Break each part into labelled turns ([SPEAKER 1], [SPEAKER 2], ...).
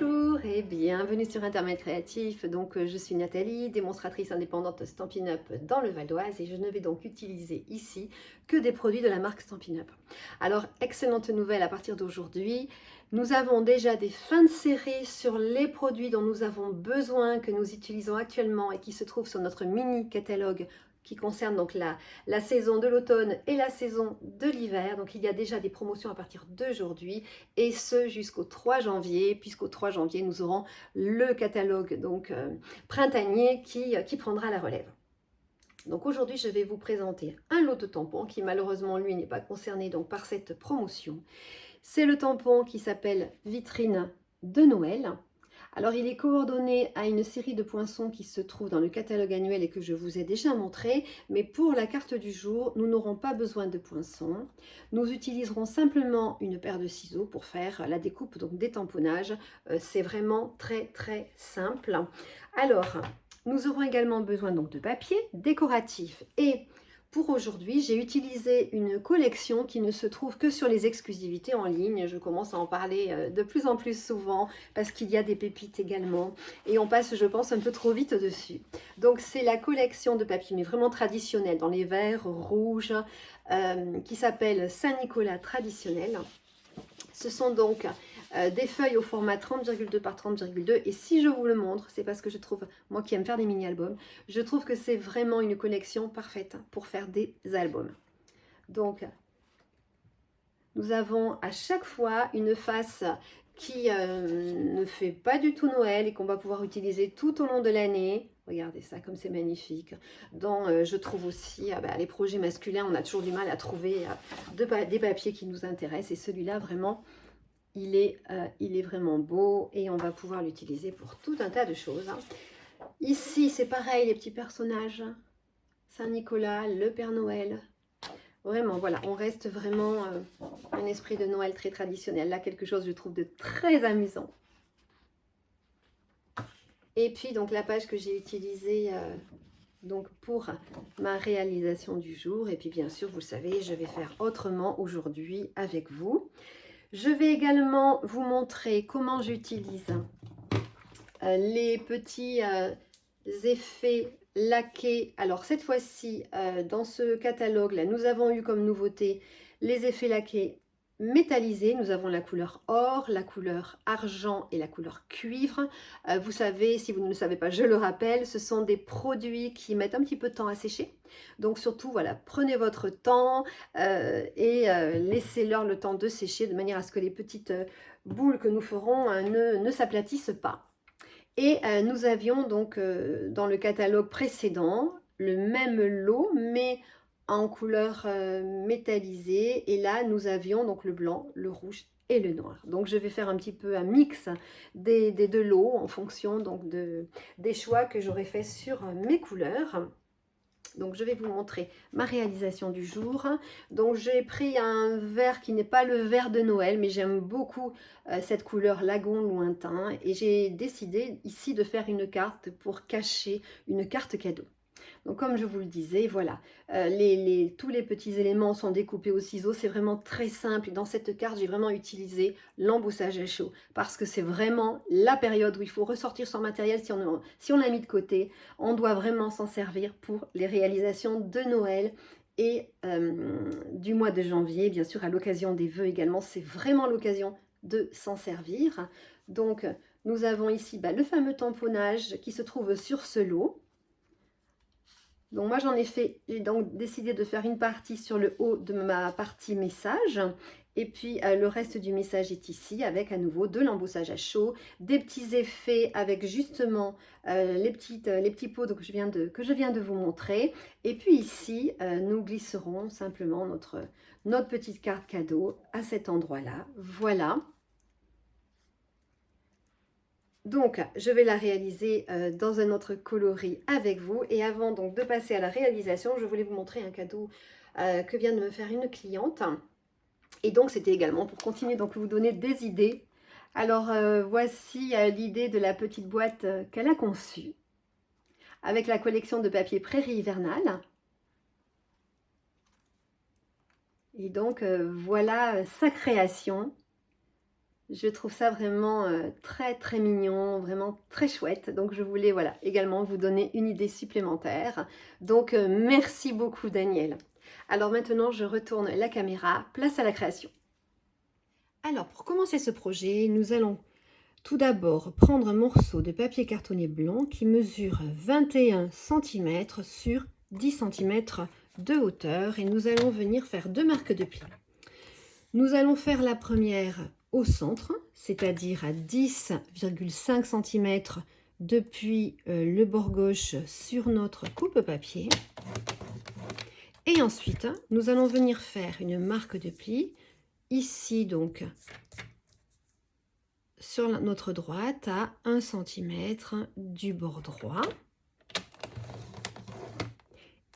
[SPEAKER 1] Bonjour et bienvenue sur Internet Créatif. Je suis Nathalie, démonstratrice indépendante Stampin' Up dans le Val d'Oise et je ne vais donc utiliser ici que des produits de la marque Stampin' Up. Alors, excellente nouvelle à partir d'aujourd'hui, nous avons déjà des fins de série sur les produits dont nous avons besoin, que nous utilisons actuellement et qui se trouvent sur notre mini catalogue qui concerne donc la saison de l'automne et la saison de l'hiver. Donc il y a déjà des promotions à partir d'aujourd'hui et ce jusqu'au 3 janvier, puisqu'au 3 janvier nous aurons le catalogue printanier qui prendra la relève. Donc aujourd'hui je vais vous présenter un lot de tampons qui malheureusement lui n'est pas concerné donc par cette promotion. C'est le tampon qui s'appelle Vitrine de Noël. Alors, il est coordonné à une série de poinçons qui se trouvent dans le catalogue annuel et que je vous ai déjà montré. Mais pour la carte du jour, nous n'aurons pas besoin de poinçons. Nous utiliserons simplement une paire de ciseaux pour faire la découpe donc des tamponnages. C'est vraiment très simple. Alors, nous aurons également besoin donc de papier décoratif et pour aujourd'hui, j'ai utilisé une collection qui ne se trouve que sur les exclusivités en ligne. Je commence à en parler de plus en plus souvent parce qu'il y a des pépites également et on passe, je pense, un peu trop vite dessus. Donc, c'est la collection de papier, mais vraiment traditionnelle, dans les verts, rouges, qui s'appelle Saint-Nicolas traditionnel. Ce sont donc des feuilles au format 30,2 par 30,2 et si je vous le montre, c'est parce que je trouve, moi qui aime faire des mini-albums, je trouve que c'est vraiment une collection parfaite pour faire des albums. Donc, nous avons à chaque fois une face qui ne fait pas du tout Noël et qu'on va pouvoir utiliser tout au long de l'année. Regardez ça, comme c'est magnifique. Je trouve aussi, les projets masculins, on a toujours du mal à trouver des papiers qui nous intéressent. Et celui-là, vraiment, il est vraiment beau et on va pouvoir l'utiliser pour tout un tas de choses. Ici, c'est pareil, les petits personnages. Saint-Nicolas, le Père Noël. Vraiment, voilà, on reste vraiment un esprit de Noël très traditionnel. Là, quelque chose, je trouve, de très amusant. Et puis, donc, la page que j'ai utilisée pour ma réalisation du jour. Et puis, bien sûr, vous le savez, je vais faire autrement aujourd'hui avec vous. Je vais également vous montrer comment j'utilise les petits effets laqués. Alors cette fois-ci, dans ce catalogue-là, nous avons eu comme nouveauté les effets laqués métallisés. Nous avons la couleur or, la couleur argent et la couleur cuivre. Vous savez, si vous ne le savez pas, je le rappelle, ce sont des produits qui mettent un petit peu de temps à sécher. Donc surtout, voilà, prenez votre temps et laissez-leur le temps de sécher de manière à ce que les petites boules que nous ferons ne s'aplatissent pas. Et nous avions donc dans le catalogue précédent le même lot mais en couleur métallisée et là nous avions donc le blanc, le rouge et le noir. Donc je vais faire un petit peu un mix des deux lots en fonction donc des choix que j'aurai fait sur mes couleurs. Donc je vais vous montrer ma réalisation du jour. Donc j'ai pris un vert qui n'est pas le vert de Noël, mais j'aime beaucoup cette couleur lagon lointain. Et j'ai décidé ici de faire une carte pour cacher une carte cadeau. Donc comme je vous le disais, voilà, tous les petits éléments sont découpés au ciseau, c'est vraiment très simple. Et dans cette carte, j'ai vraiment utilisé l'embossage à chaud parce que c'est vraiment la période où il faut ressortir son matériel si on l'a mis de côté. On doit vraiment s'en servir pour les réalisations de Noël et du mois de janvier, bien sûr à l'occasion des vœux également, c'est vraiment l'occasion de s'en servir. Donc nous avons ici le fameux tamponnage qui se trouve sur ce lot. Donc moi j'ai donc décidé de faire une partie sur le haut de ma partie message et puis le reste du message est ici avec à nouveau de l'embossage à chaud, des petits effets avec justement les petits pots que je viens de vous montrer et puis ici nous glisserons simplement notre petite carte cadeau à cet endroit là, voilà. Donc, je vais la réaliser dans un autre coloris avec vous. Et avant donc de passer à la réalisation, je voulais vous montrer un cadeau que vient de me faire une cliente. Et donc, c'était également pour continuer donc vous donner des idées. Alors, voici l'idée de la petite boîte qu'elle a conçue avec la collection de papier Prairie hivernale. Et donc, voilà sa création. Je trouve ça vraiment très très mignon, vraiment très chouette. Donc je voulais voilà également vous donner une idée supplémentaire. Donc merci beaucoup Daniel. Alors maintenant je retourne la caméra, place à la création. Alors pour commencer ce projet, nous allons tout d'abord prendre un morceau de papier cartonné blanc qui mesure 21 cm sur 10 cm de hauteur et nous allons venir faire 2 marques de pli. Nous allons faire la première au centre, c'est-à-dire à 10,5 cm depuis le bord gauche sur notre coupe-papier. Et ensuite, nous allons venir faire une marque de pli, ici donc, sur notre droite à 1 cm du bord droit.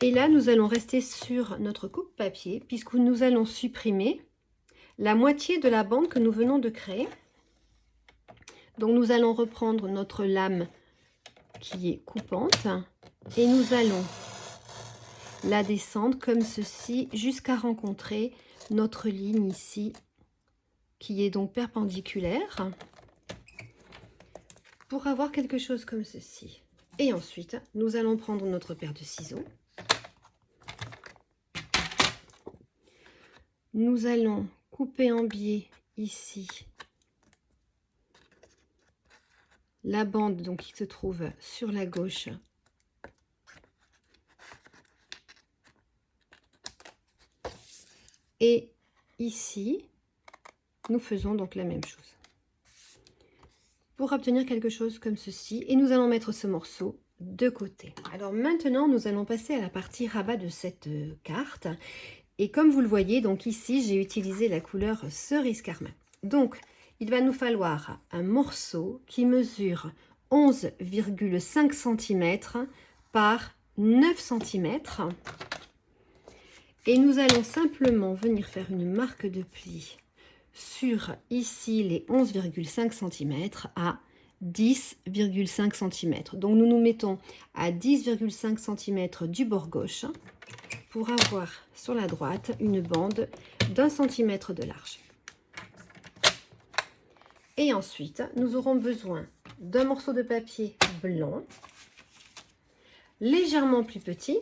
[SPEAKER 1] Et là, nous allons rester sur notre coupe-papier puisque nous allons supprimer la moitié de la bande que nous venons de créer. Donc nous allons reprendre notre lame qui est coupante et nous allons la descendre comme ceci jusqu'à rencontrer notre ligne ici qui est donc perpendiculaire pour avoir quelque chose comme ceci. Et ensuite, nous allons prendre notre paire de ciseaux. Nous allons couper en biais ici la bande donc qui se trouve sur la gauche et ici nous faisons donc la même chose pour obtenir quelque chose comme ceci et nous allons mettre ce morceau de côté. Alors maintenant nous allons passer à la partie rabat de cette carte et comme vous le voyez donc ici j'ai utilisé la couleur cerise carmin. Donc il va nous falloir un morceau qui mesure 11,5 cm par 9 cm. Et nous allons simplement venir faire une marque de pli sur ici les 11,5 cm à 10,5 cm. Donc nous nous mettons à 10,5 cm du bord gauche pour avoir sur la droite une bande d'1 cm de large. Et ensuite, nous aurons besoin d'un morceau de papier blanc, légèrement plus petit,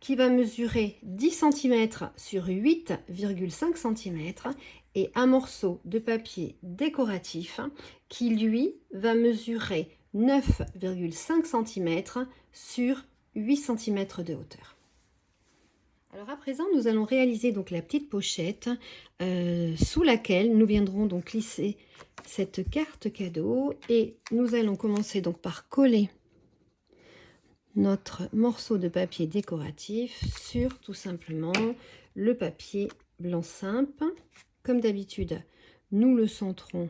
[SPEAKER 1] qui va mesurer 10 cm sur 8,5 cm, et un morceau de papier décoratif qui, lui, va mesurer 9,5 cm sur 8 cm de hauteur. Alors à présent, nous allons réaliser donc la petite pochette sous laquelle nous viendrons donc glisser cette carte cadeau et nous allons commencer donc par coller notre morceau de papier décoratif sur tout simplement le papier blanc simple. Comme d'habitude, nous le centrons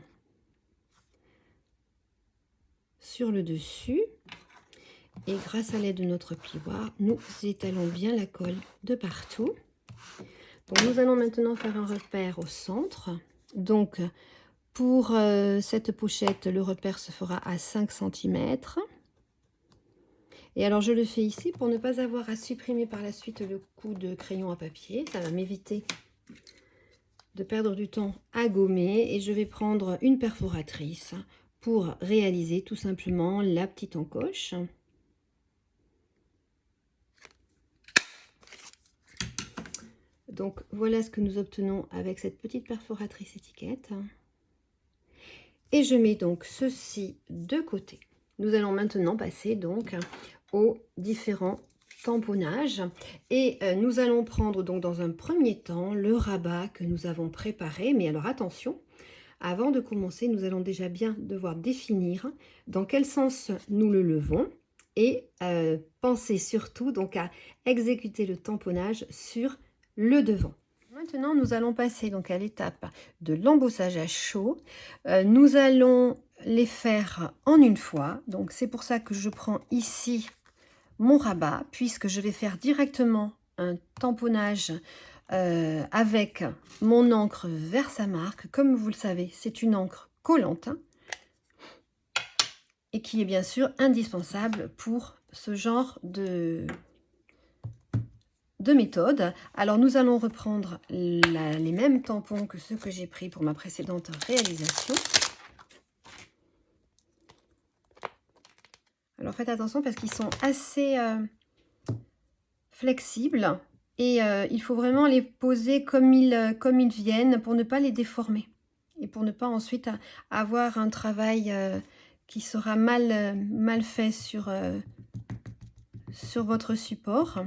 [SPEAKER 1] sur le dessus. Et grâce à l'aide de notre plioir, nous étalons bien la colle de partout. Donc nous allons maintenant faire un repère au centre. Donc pour cette pochette, le repère se fera à 5 cm. Et alors je le fais ici pour ne pas avoir à supprimer par la suite le coup de crayon à papier. Ça va m'éviter de perdre du temps à gommer. Et je vais prendre une perforatrice pour réaliser tout simplement la petite encoche. Donc voilà ce que nous obtenons avec cette petite perforatrice étiquette. Et je mets donc ceci de côté. Nous allons maintenant passer donc aux différents tamponnages. Et nous allons prendre donc dans un premier temps le rabat que nous avons préparé. Mais alors attention, avant de commencer, nous allons déjà bien devoir définir dans quel sens nous le levons. Et penser surtout donc à exécuter le tamponnage sur le devant. Maintenant, nous allons passer donc à l'étape de l'embossage à chaud. Nous allons les faire en une fois. Donc, c'est pour ça que je prends ici mon rabat, puisque je vais faire directement un tamponnage avec mon encre Versamark. Comme vous le savez, c'est une encre collante et qui est bien sûr indispensable pour ce genre de de méthode. Alors nous allons reprendre les mêmes tampons que ceux que j'ai pris pour ma précédente réalisation. Alors faites attention parce qu'ils sont assez flexibles et il faut vraiment les poser comme ils viennent pour ne pas les déformer et pour ne pas ensuite avoir un travail qui sera mal fait sur votre support.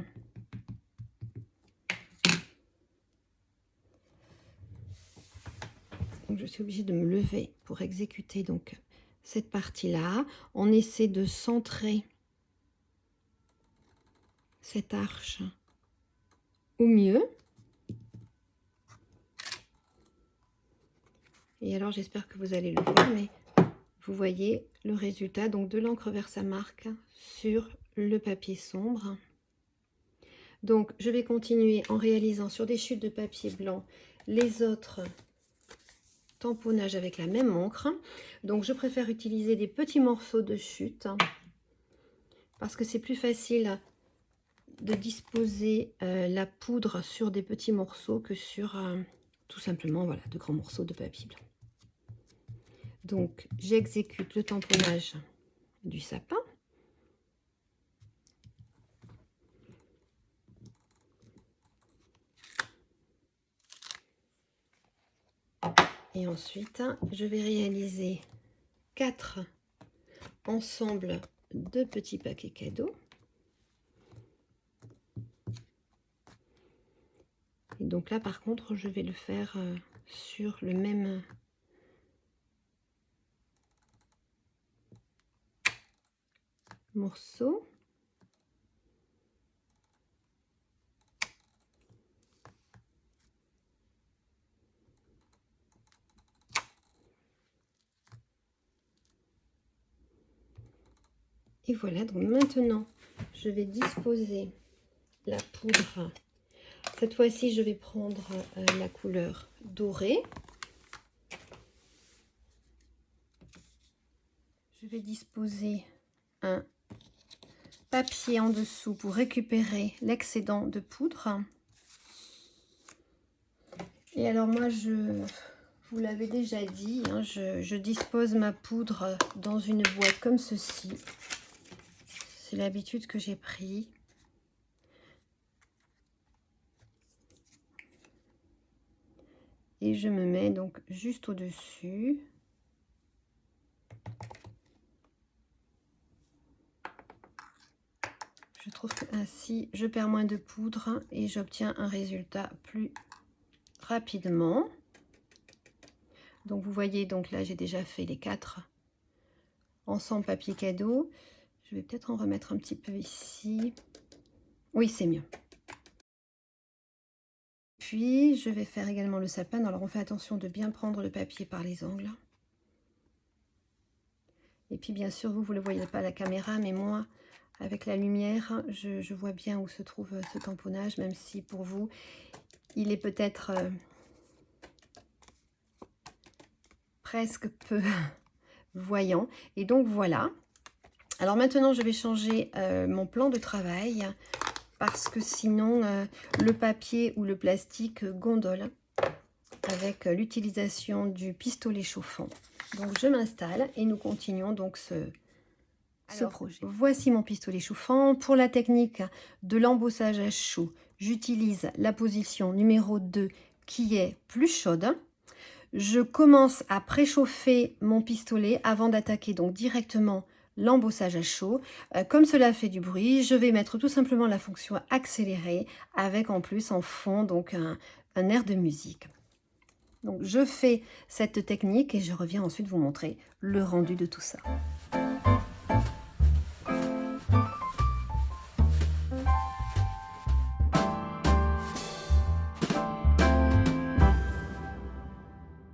[SPEAKER 1] Donc, je suis obligée de me lever pour exécuter donc cette partie-là. On essaie de centrer cette arche au mieux. Et alors, j'espère que vous allez le voir, mais vous voyez le résultat donc de l'encre vers sa marque sur le papier sombre. Donc, je vais continuer en réalisant sur des chutes de papier blanc les autres tamponnages avec la même encre. Donc, je préfère utiliser des petits morceaux de chute parce que c'est plus facile de disposer la poudre sur des petits morceaux que sur tout simplement voilà, de grands morceaux de papier blanc. Donc, j'exécute le tamponnage du sapin. Et ensuite, je vais réaliser 4 ensembles de petits paquets cadeaux. Et donc là, par contre, je vais le faire sur le même morceau. Et voilà, donc maintenant, je vais disposer la poudre. Cette fois-ci, je vais prendre la couleur dorée. Je vais disposer un papier en dessous pour récupérer l'excédent de poudre. Et alors moi, vous l'avez déjà dit, hein, je dispose ma poudre dans une boîte comme ceci. C'est l'habitude que j'ai pris. Et je me mets donc juste au-dessus. Je trouve que ainsi je perds moins de poudre et j'obtiens un résultat plus rapidement. Donc vous voyez, donc là j'ai déjà fait les 4 ensemble papier cadeau. Je vais peut-être en remettre un petit peu ici. Oui, c'est mieux. Puis je vais faire également le sapin. Alors on fait attention de bien prendre le papier par les angles. Et puis bien sûr, vous ne le voyez pas à la caméra, mais moi, avec la lumière, je vois bien où se trouve ce tamponnage, même si pour vous, il est peut-être presque peu voyant. Et donc voilà. Alors maintenant, je vais changer mon plan de travail parce que sinon, le papier ou le plastique gondole avec l'utilisation du pistolet chauffant. Donc je m'installe et nous continuons donc ce projet. Voici mon pistolet chauffant. Pour la technique de l'embossage à chaud, j'utilise la position numéro 2 qui est plus chaude. Je commence à préchauffer mon pistolet avant d'attaquer donc directement l'embossage à chaud. Comme cela fait du bruit, je vais mettre tout simplement la fonction accélérée avec en plus en fond donc un air de musique. Donc je fais cette technique et je reviens ensuite vous montrer le rendu de tout ça.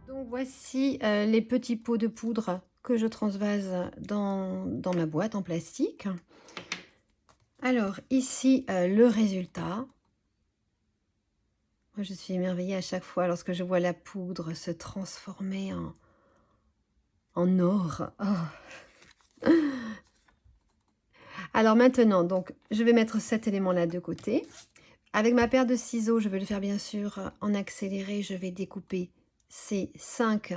[SPEAKER 1] Donc voici les petits pots de poudre que je transvase dans ma boîte en plastique. Alors ici le résultat. Moi, je suis émerveillée à chaque fois lorsque je vois la poudre se transformer en or. Oh. Alors maintenant, donc, je vais mettre cet élément-là de côté. Avec ma paire de ciseaux, je vais le faire bien sûr en accéléré, je vais découper ces 5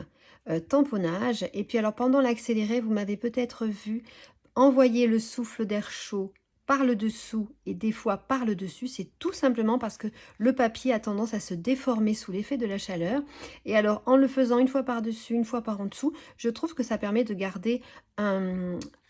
[SPEAKER 1] tamponnages. Et puis alors pendant l'accéléré, vous m'avez peut-être vu envoyer le souffle d'air chaud par le dessous et des fois par le dessus. C'est tout simplement parce que le papier a tendance à se déformer sous l'effet de la chaleur. Et alors en le faisant une fois par dessus, une fois par en dessous, je trouve que ça permet de garder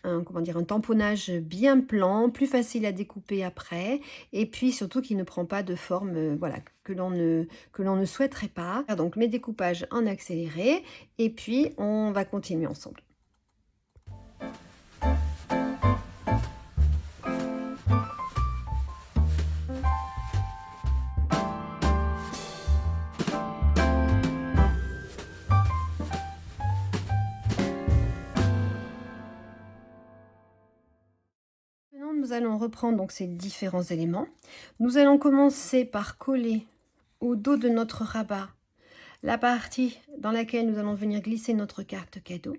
[SPEAKER 1] comment dire, un tamponnage bien plan, plus facile à découper après, et puis surtout qui ne prend pas de forme voilà, que l'on ne souhaiterait pas. Donc mes découpages en accéléré, et puis on va continuer ensemble. Maintenant, nous allons reprendre donc ces différents éléments. Nous allons commencer par coller au dos de notre rabat la partie dans laquelle nous allons venir glisser notre carte cadeau.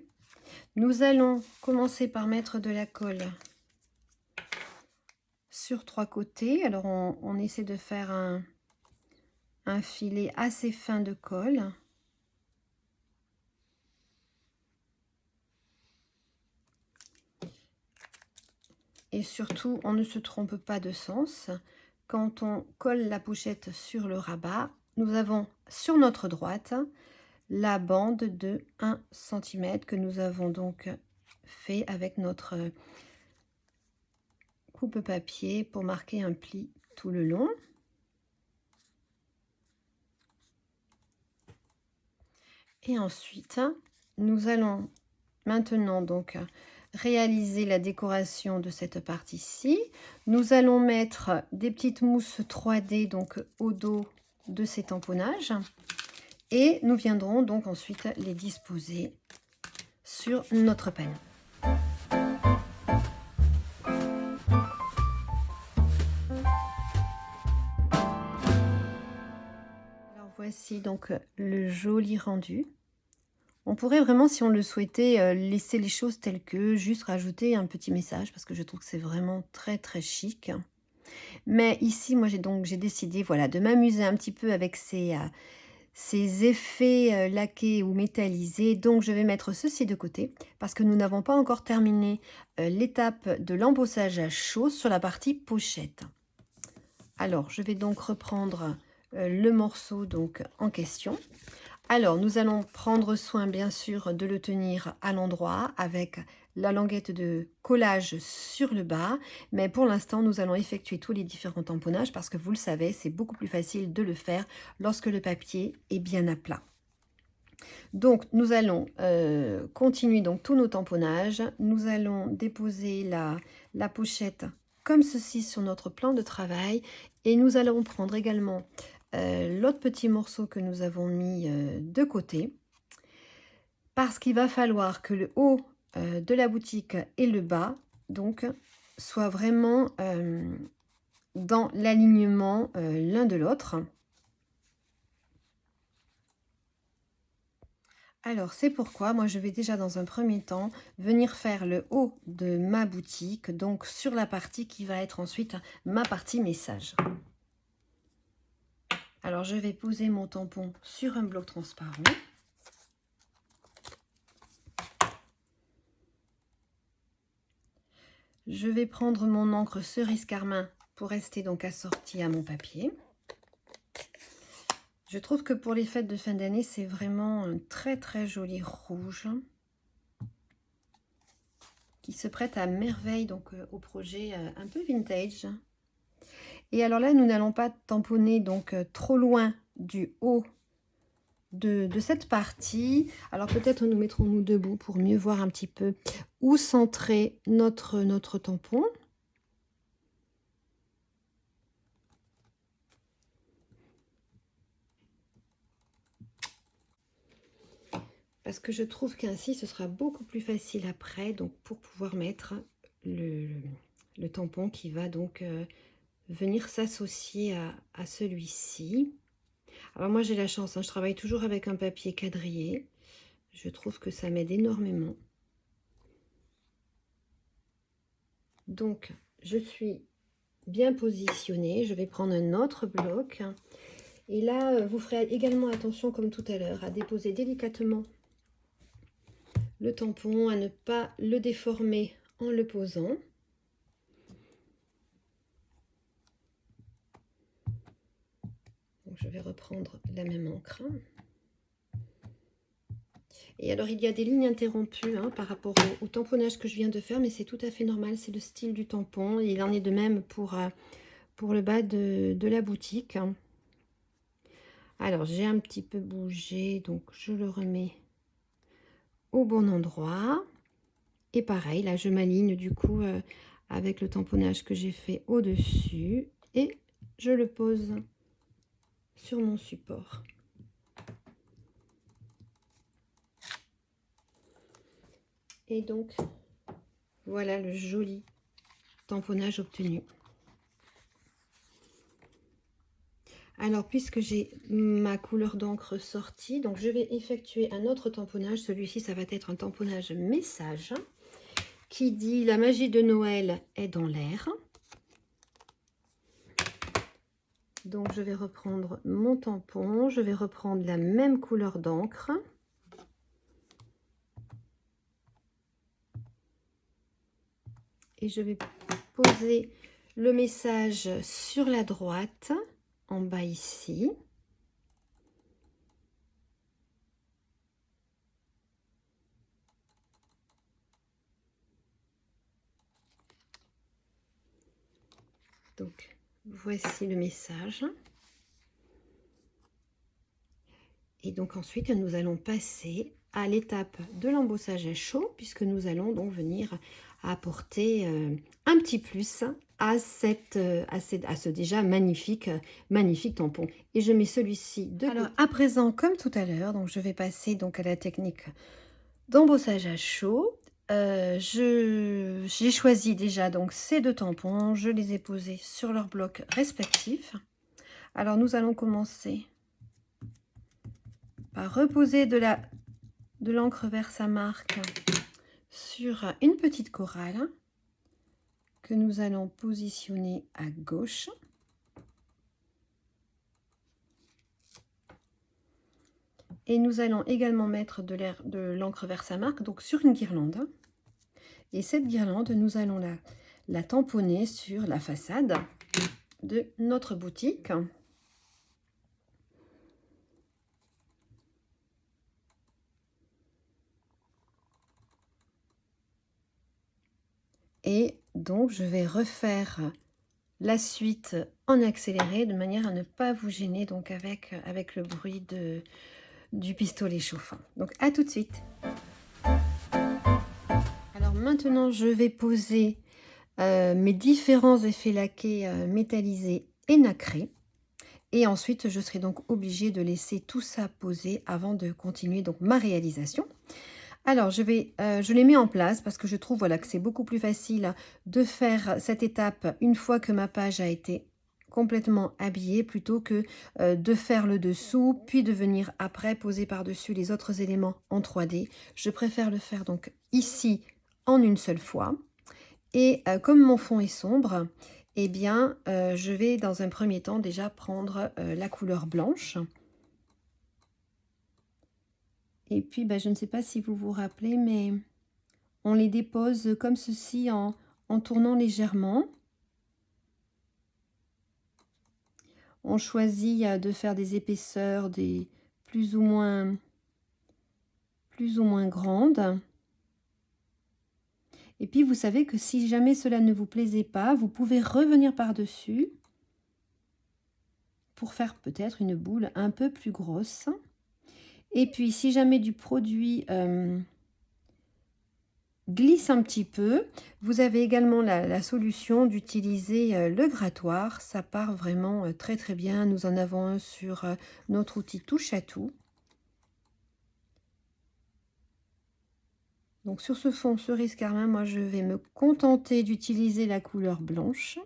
[SPEAKER 1] Nous allons commencer par mettre de la colle sur 3 côtés. Alors on essaie de faire un filet assez fin de colle. Et surtout, on ne se trompe pas de sens. Quand on colle la pochette sur le rabat, nous avons sur notre droite la bande de 1 cm que nous avons donc fait avec notre coupe papier pour marquer un pli tout le long. Et ensuite, nous allons maintenant donc réaliser la décoration de cette partie-ci. Nous allons mettre des petites mousses 3D donc au dos de ces tamponnages et nous viendrons donc ensuite les disposer sur notre panneau. Alors voici donc le joli rendu. On pourrait vraiment, si on le souhaitait, laisser les choses telles que, juste rajouter un petit message parce que je trouve que c'est vraiment très très chic. Mais ici, moi j'ai décidé voilà, de m'amuser un petit peu avec ces effets laqués ou métallisés. Donc je vais mettre ceci de côté parce que nous n'avons pas encore terminé l'étape de l'embossage à chaud sur la partie pochette. Alors je vais donc reprendre le morceau donc en question. Alors, nous allons prendre soin, bien sûr, de le tenir à l'endroit avec la languette de collage sur le bas. Mais pour l'instant, nous allons effectuer tous les différents tamponnages parce que vous le savez, c'est beaucoup plus facile de le faire lorsque le papier est bien à plat. Donc, nous allons continuer donc tous nos tamponnages. Nous allons déposer la pochette comme ceci sur notre plan de travail. Et nous allons prendre également l'autre petit morceau que nous avons mis de côté parce qu'il va falloir que le haut de la boutique et le bas donc soient vraiment dans l'alignement l'un de l'autre. Alors c'est pourquoi moi je vais déjà dans un premier temps venir faire le haut de ma boutique donc sur la partie qui va être ensuite ma partie message. Alors, je vais poser mon tampon sur un bloc transparent. Je vais prendre mon encre cerise carmin pour rester donc assortie à mon papier. Je trouve que pour les fêtes de fin d'année, c'est vraiment un très très joli rouge qui se prête à merveille donc au projet un peu vintage. Et alors là, nous n'allons pas tamponner donc trop loin du haut de cette partie. Alors peut-être nous mettrons-nous debout pour mieux voir un petit peu où centrer notre tampon. Parce que je trouve qu'ainsi ce sera beaucoup plus facile après donc pour pouvoir mettre le tampon qui va donc venir s'associer à celui-ci. Alors moi j'ai la chance, hein, je travaille toujours avec un papier quadrillé. Je trouve que ça m'aide énormément. Donc je suis bien positionné. Je vais prendre un autre bloc. Et là, vous ferez également attention, comme tout à l'heure, à déposer délicatement le tampon, à ne pas le déformer en le posant. Donc, je vais reprendre la même encre. Et alors, il y a des lignes interrompues par rapport au tamponnage que je viens de faire, mais c'est tout à fait normal, c'est le style du tampon. Il en est de même pour le bas de la boutique. Alors, j'ai un petit peu bougé, donc je le remets au bon endroit. Et pareil, là, je m'aligne du coup avec le tamponnage que j'ai fait au-dessus et je le pose sur mon support. Et donc, voilà le joli tamponnage obtenu. Alors, puisque j'ai ma couleur d'encre sortie, donc je vais effectuer un autre tamponnage. Celui-ci, ça va être un tamponnage message qui dit « La magie de Noël est dans l'air ». Donc, je vais reprendre mon tampon, je vais reprendre la même couleur d'encre. Et je vais poser le message sur la droite, en bas ici. Donc, voici le message. Et donc ensuite, nous allons passer à l'étape de l'embossage à chaud, puisque nous allons donc venir apporter un petit plus à ce déjà magnifique tampon. Et je mets celui-ci de côté. Alors à présent, comme tout à l'heure, donc je vais passer donc à la technique d'embossage à chaud. J'ai choisi déjà donc ces deux tampons, je les ai posés sur leurs blocs respectifs. Alors nous allons commencer par reposer de l'encre Versamark sur une petite corale que nous allons positionner à gauche. Et nous allons également mettre de l'encre Versamark donc sur une guirlande. Et cette guirlande, nous allons la tamponner sur la façade de notre boutique. Et donc, je vais refaire la suite en accéléré de manière à ne pas vous gêner donc avec le bruit du pistolet chauffant. Donc, à tout de suite. Alors maintenant, je vais poser mes différents effets laqués métallisés et nacrés. Et ensuite, je serai donc obligée de laisser tout ça poser avant de continuer donc ma réalisation. Alors, je les mets en place parce que je trouve voilà, que c'est beaucoup plus facile de faire cette étape une fois que ma page a été complètement habillée plutôt que de faire le dessous, puis de venir après poser par-dessus les autres éléments en 3D. Je préfère le faire donc ici en une seule fois. Et comme mon fond est sombre, eh bien, je vais dans un premier temps déjà prendre la couleur blanche. Et puis, je ne sais pas si vous vous rappelez, mais on les dépose comme ceci en tournant légèrement. On choisit de faire des épaisseurs plus ou moins grandes. Et puis, vous savez que si jamais cela ne vous plaisait pas, vous pouvez revenir par-dessus pour faire peut-être une boule un peu plus grosse. Et puis, si jamais du produit glisse un petit peu, vous avez également la solution d'utiliser le grattoir. Ça part vraiment très très bien. Nous en avons un sur notre outil touche à tout. Donc sur ce fond cerise carmin, moi je vais me contenter d'utiliser la couleur blanche.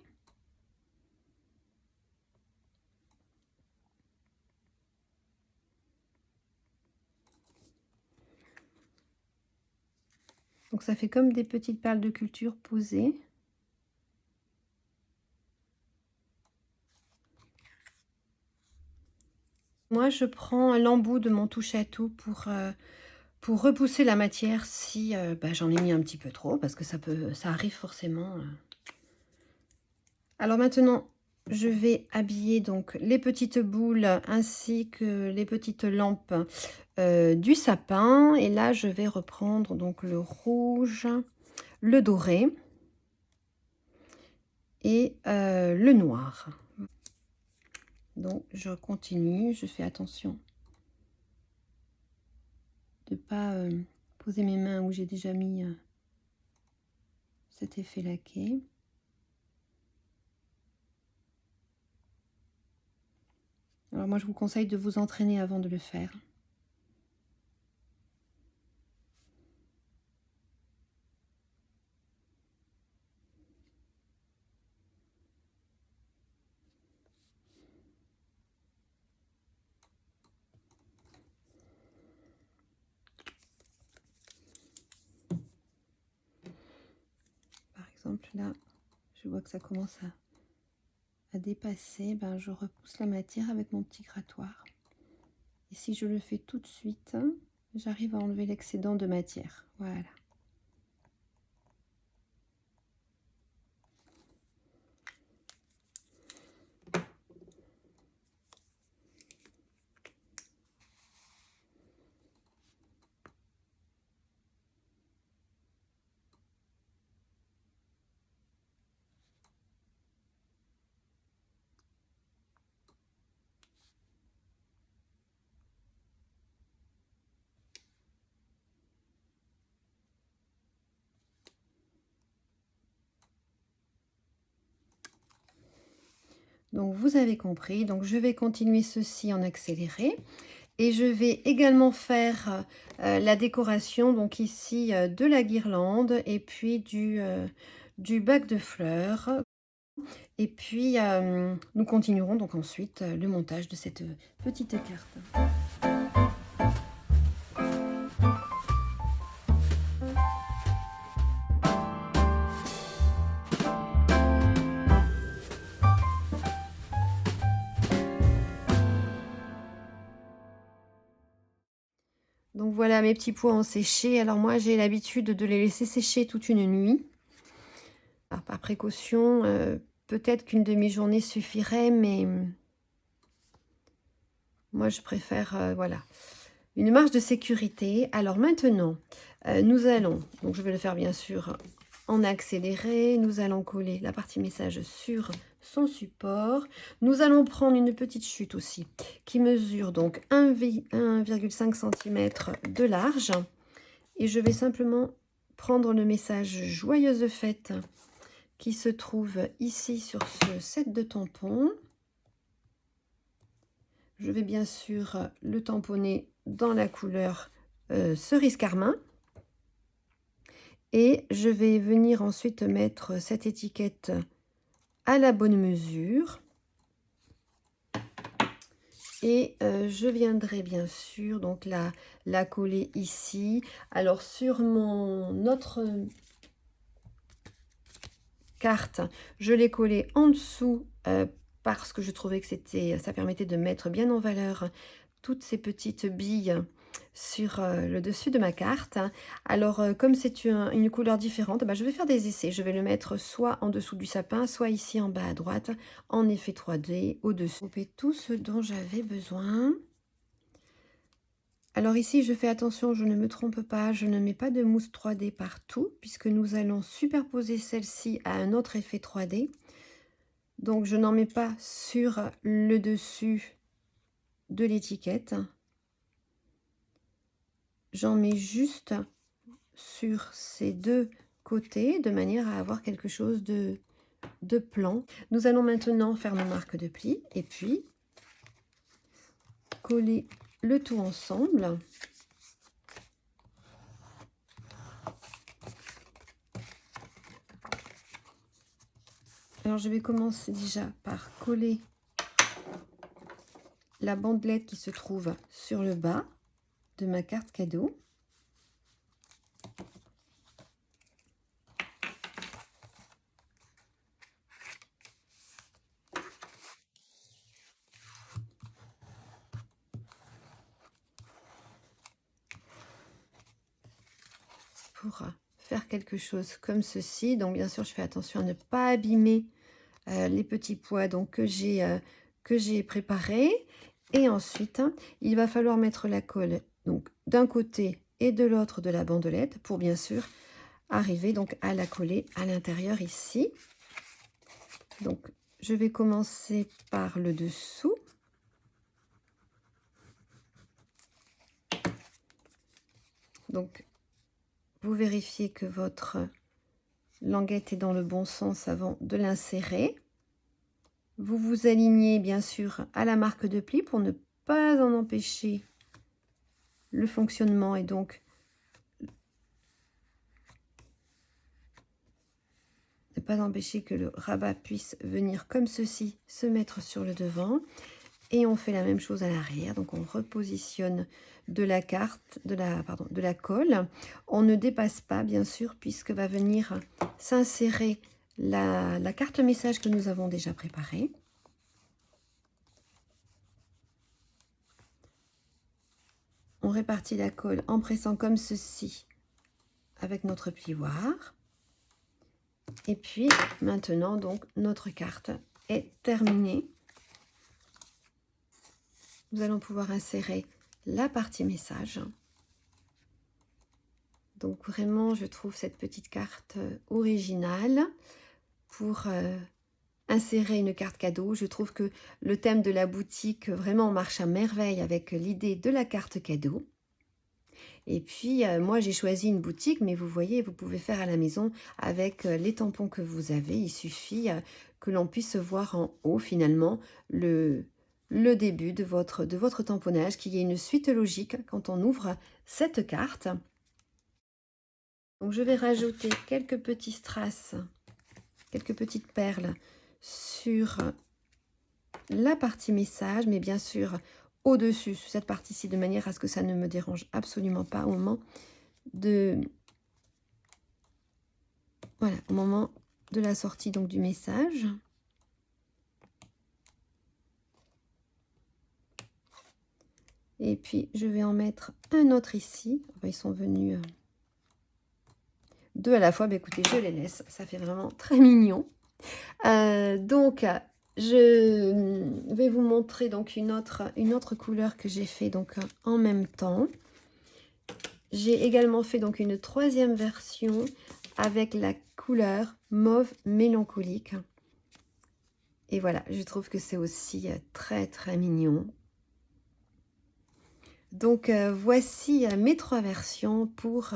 [SPEAKER 1] Donc ça fait comme des petites perles de culture posées. Moi, je prends l'embout de mon touche à tout pour repousser la matière si bah, j'en ai mis un petit peu trop, parce que ça arrive forcément. Alors maintenant, je vais habiller donc les petites boules ainsi que les petites lampes du sapin. Et là, je vais reprendre donc le rouge, le doré et le noir. Donc, je continue, je fais attention de ne pas poser mes mains où j'ai déjà mis cet effet laqué. Alors moi, je vous conseille de vous entraîner avant de le faire. Par exemple, là, je vois que ça commence à dépasser. Ben, je repousse la matière avec mon petit grattoir. Et si je le fais tout de suite, j'arrive à enlever l'excédent de matière. Voilà. Donc vous avez compris, donc je vais continuer ceci en accéléré et je vais également faire la décoration, donc ici de la guirlande et puis du bac de fleurs. Et puis nous continuerons donc ensuite le montage de cette petite carte. Donc voilà, mes petits pois ont séché. Alors moi, j'ai l'habitude de les laisser sécher toute une nuit. Alors, par précaution, peut-être qu'une demi-journée suffirait, mais moi, je préfère, voilà, une marge de sécurité. Alors maintenant, nous allons, donc je vais le faire bien sûr en accéléré, nous allons coller la partie message sur son support. Nous allons prendre une petite chute aussi qui mesure donc 1,5 cm de large et je vais simplement prendre le message joyeuse fête qui se trouve ici sur ce set de tampons. Je vais bien sûr le tamponner dans la couleur cerise carmin. Et je vais venir ensuite mettre cette étiquette à la bonne mesure. Et je viendrai bien sûr donc la coller ici. Alors sur mon autre carte, je l'ai collée en dessous parce que je trouvais que ça permettait de mettre bien en valeur toutes ces petites billes sur le dessus de ma carte. Alors comme c'est une couleur différente, bah, je vais faire des essais. Je vais le mettre soit en dessous du sapin, soit ici en bas à droite, en effet 3D au-dessus. J'ai tout ce dont j'avais besoin. Alors ici, je fais attention, je ne me trompe pas, je ne mets pas de mousse 3D partout, puisque nous allons superposer celle-ci à un autre effet 3D. Donc je n'en mets pas sur le dessus de l'étiquette. J'en mets juste sur ces deux côtés, de manière à avoir quelque chose de plan. Nous allons maintenant faire nos marques de pli, et puis coller le tout ensemble. Alors je vais commencer déjà par coller la bandelette qui se trouve sur le bas de ma carte cadeau. pour faire quelque chose comme ceci. Donc bien sûr, je fais attention à ne pas abîmer les petits pois donc que j'ai préparés. Et ensuite, il va falloir mettre la colle donc d'un côté et de l'autre de la bandelette pour bien sûr arriver donc à la coller à l'intérieur ici. Donc je vais commencer par le dessous. Donc vous vérifiez que votre languette est dans le bon sens avant de l'insérer. Vous vous alignez bien sûr à la marque de pli pour ne pas en empêcher le fonctionnement et donc ne pas empêcher que le rabat puisse venir comme ceci se mettre sur le devant. Et on fait la même chose à l'arrière. Donc on repositionne de la colle. On ne dépasse pas bien sûr puisque va venir s'insérer la carte message que nous avons déjà préparée. On répartit la colle en pressant comme ceci avec notre plioir. Et puis maintenant donc notre carte est terminée. Nous allons pouvoir insérer la partie message. Donc vraiment, je trouve cette petite carte originale pour insérer une carte cadeau. Je trouve que le thème de la boutique vraiment marche à merveille avec l'idée de la carte cadeau. Et puis, moi, j'ai choisi une boutique, mais vous voyez, vous pouvez faire à la maison avec les tampons que vous avez. Il suffit que l'on puisse voir en haut, finalement, le début de votre tamponnage, qu'il y ait une suite logique quand on ouvre cette carte. Donc, je vais rajouter quelques petits strass, quelques petites perles sur la partie message, mais bien sûr au-dessus, sur cette partie-ci, de manière à ce que ça ne me dérange absolument pas au moment de... Voilà, au moment de la sortie donc du message. Et puis, je vais en mettre un autre ici. Enfin, ils sont venus deux à la fois. Bah, écoutez, je les laisse. Ça fait vraiment très mignon. Donc, je vais vous montrer donc une autre couleur que j'ai fait donc en même temps. J'ai également fait donc une troisième version avec la couleur mauve mélancolique. Et voilà, je trouve que c'est aussi très très mignon. Donc voici mes trois versions pour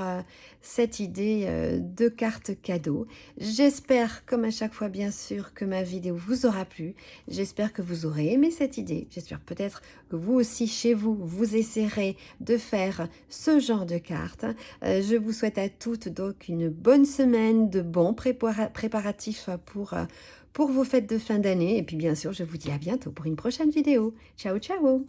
[SPEAKER 1] cette idée de carte cadeau. J'espère, comme à chaque fois bien sûr, que ma vidéo vous aura plu. J'espère que vous aurez aimé cette idée. J'espère peut-être que vous aussi chez vous, vous essaierez de faire ce genre de carte. Je vous souhaite à toutes donc une bonne semaine, de bons préparatifs pour vos fêtes de fin d'année. Et puis bien sûr, je vous dis à bientôt pour une prochaine vidéo. Ciao, ciao!